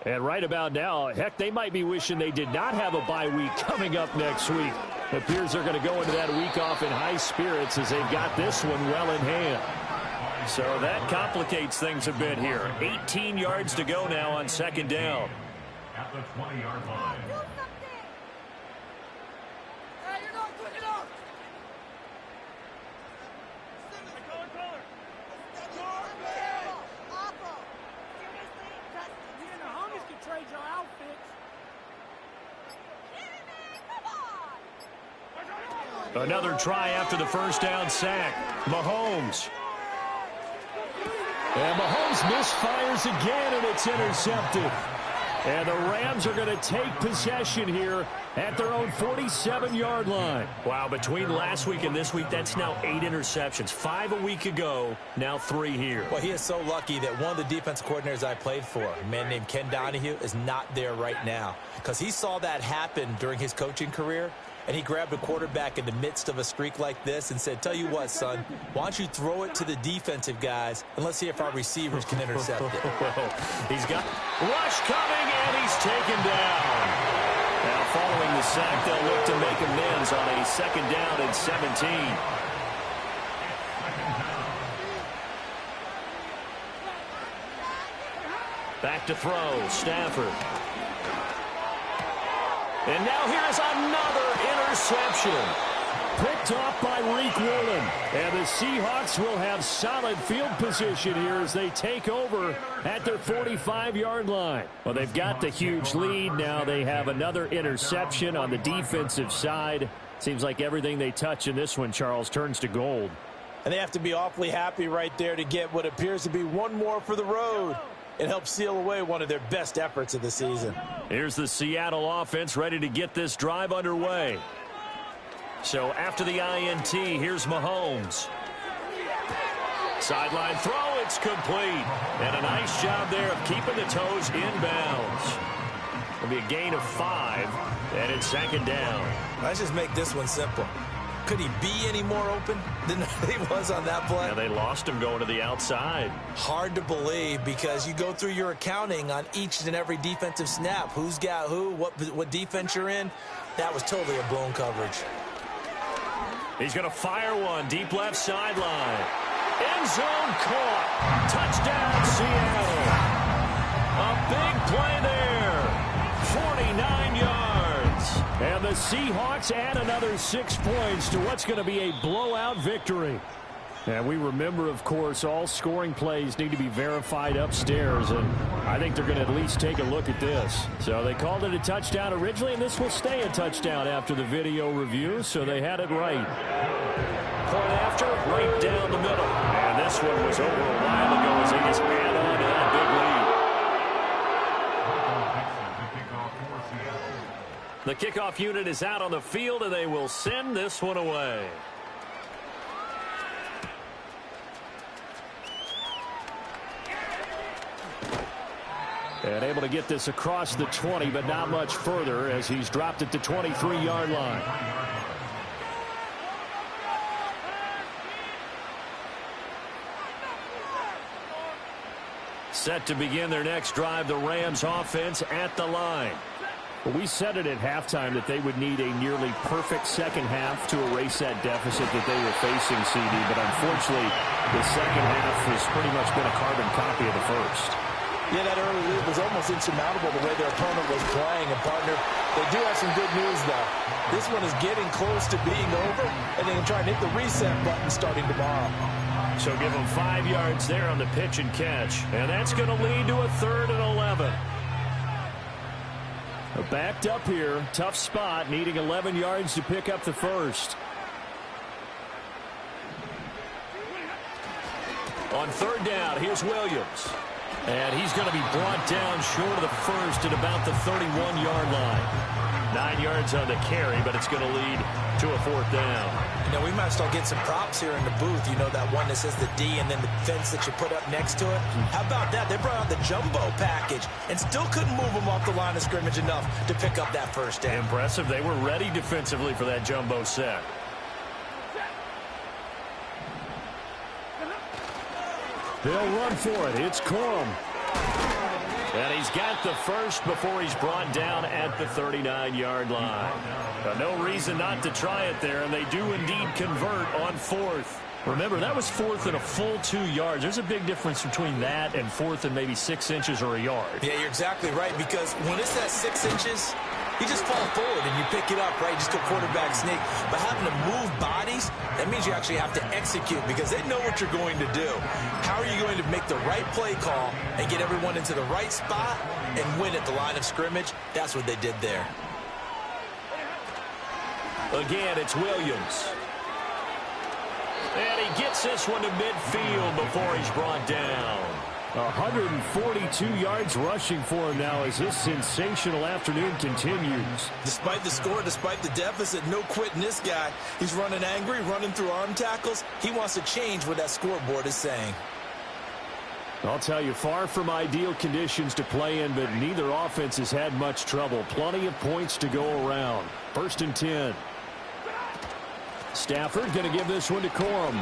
And right about now, heck, they might be wishing they did not have a bye week coming up next week. It appears they're going to go into that week off in high spirits as they've got this one well in hand. So that complicates things a bit here. 18 yards to go now on 2nd down. At the 20-yard line. Another try after the first down sack. Mahomes. And Mahomes misfires again, and it's intercepted. And the Rams are going to take possession here at their own 47-yard line. Wow, between last week and this week, that's now 8 interceptions. 5 a week ago, now 3 here. Well, he is so lucky that one of the defense coordinators I played for, a man named Ken Donahue, is not there right now. Because he saw that happen during his coaching career, and he grabbed a quarterback in the midst of a streak like this and said, tell you what, son, why don't you throw it to the defensive guys, and let's see if our receivers can intercept it. He's got rush coming, and he's taken down. Now, following the sack, they'll look to make amends on a 2nd down and 17. Back to throw, Stafford. And now here is another interception. Picked off by Reek Woolen. And the Seahawks will have solid field position here as they take over at their 45-yard line. Well, they've got the huge lead. Now they have another interception on the defensive side. Seems like everything they touch in this one, Charles, turns to gold. And they have to be awfully happy right there to get what appears to be one more for the road. It helps seal away one of their best efforts of the season. Here's the Seattle offense ready to get this drive underway. So after the INT, here's Mahomes. Sideline throw, it's complete. And a nice job there of keeping the toes inbounds. It'll be a gain of 5, and it's 2nd down. Let's just make this one simple. Could he be any more open than he was on that play? Yeah, they lost him going to the outside. Hard to believe because you go through your accounting on each and every defensive snap. Who's got who, what defense you're in. That was totally a blown coverage. He's going to fire one deep left sideline. End zone caught. Touchdown, Seattle. A big play there. 49 yards. And the Seahawks add another 6 points to what's going to be a blowout victory. And we remember, of course, all scoring plays need to be verified upstairs, and I think they're going to at least take a look at this. So they called it a touchdown originally, and this will stay a touchdown after the video review, so they had it right. Point after, right down the middle. And this one was over a while ago as they just add on to that big lead. The kickoff unit is out on the field, and they will send this one away. And able to get this across the 20, but not much further as he's dropped at the 23-yard line. Set to begin their next drive, the Rams offense at the line. Well, we said it at halftime that they would need a nearly perfect second half to erase that deficit that they were facing, CD, but unfortunately the second half has pretty much been a carbon copy of the first. Yeah, that early lead was almost insurmountable the way their opponent was playing. And, partner, they do have some good news, though. This one is getting close to being over, and they can try and hit the reset button starting tomorrow. So give them 5 yards there on the pitch and catch. And that's going to lead to a 3rd and 11. Backed up here, tough spot, needing 11 yards to pick up the first. On 3rd down, here's Williams. And he's going to be brought down short of the first at about the 31-yard line. 9 yards on the carry, but it's going to lead to a 4th down. You know, we might start getting some props here in the booth. You know, that one that says the D and then the fence that you put up next to it. How about that? They brought out the jumbo package and still couldn't move them off the line of scrimmage enough to pick up that first down. Impressive. They were ready defensively for that jumbo set. They'll run for it. It's Corum. And he's got the first before he's brought down at the 39-yard line. No reason not to try it there, and they do indeed convert on 4th. Remember, that was 4th and a full 2 yards. There's a big difference between that and 4th and maybe 6 inches or a yard. Yeah, you're exactly right, because when it's at 6 inches, you just fall forward and you pick it up, right? Just go quarterback sneak. But having to move bodies, that means you actually have to execute because they know what you're going to do. How are you going to make the right play call and get everyone into the right spot and win at the line of scrimmage? That's what they did there. Again, it's Williams. And he gets this one to midfield before he's brought down. 142 yards rushing for him now as this sensational afternoon continues. Despite the score, despite the deficit, no quitting this guy. He's running angry, running through arm tackles. He wants to change what that scoreboard is saying. I'll tell you, far from ideal conditions to play in, but neither offense has had much trouble. Plenty of points to go around. 1st and 10. Stafford going to give this one to Corum.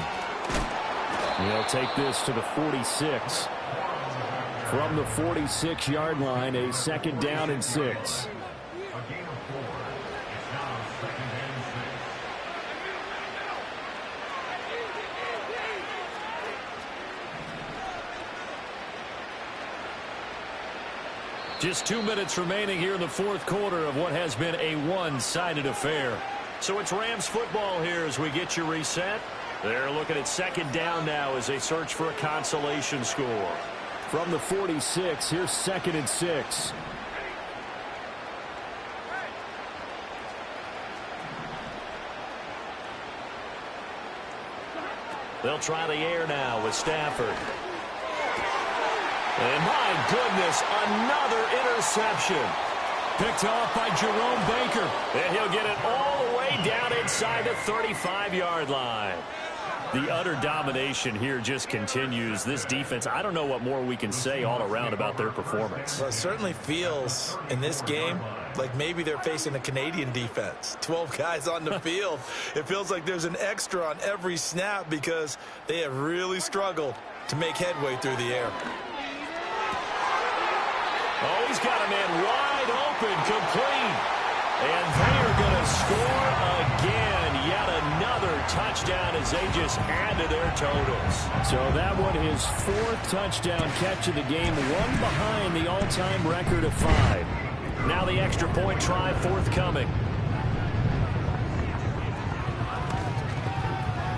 He'll take this to the 46. From the 46-yard line, a 2nd down and 6. A gain of 4. It's now 2nd and 6. Just 2 minutes remaining here in the 4th quarter of what has been a one-sided affair. So it's Rams football here as we get you reset. They're looking at 2nd down now as they search for a consolation score. From the 46, here's 2nd and 6. They'll try the air now with Stafford. And my goodness, another interception. Picked off by Jerome Baker. And he'll get it all the way down inside the 35-yard line. The utter domination here just continues. This defense, I don't know what more we can say all around about their performance. Well, it certainly feels in this game like maybe they're facing a Canadian defense. 12 guys on the field. It feels like there's an extra on every snap because they have really struggled to make headway through the air. Oh, he's got a man wide open, complete. And they are going to score again. Yet another touchdown as they just add to their totals. So that one, his 4th touchdown catch of the game, one behind the all-time record of 5. Now the extra point try forthcoming.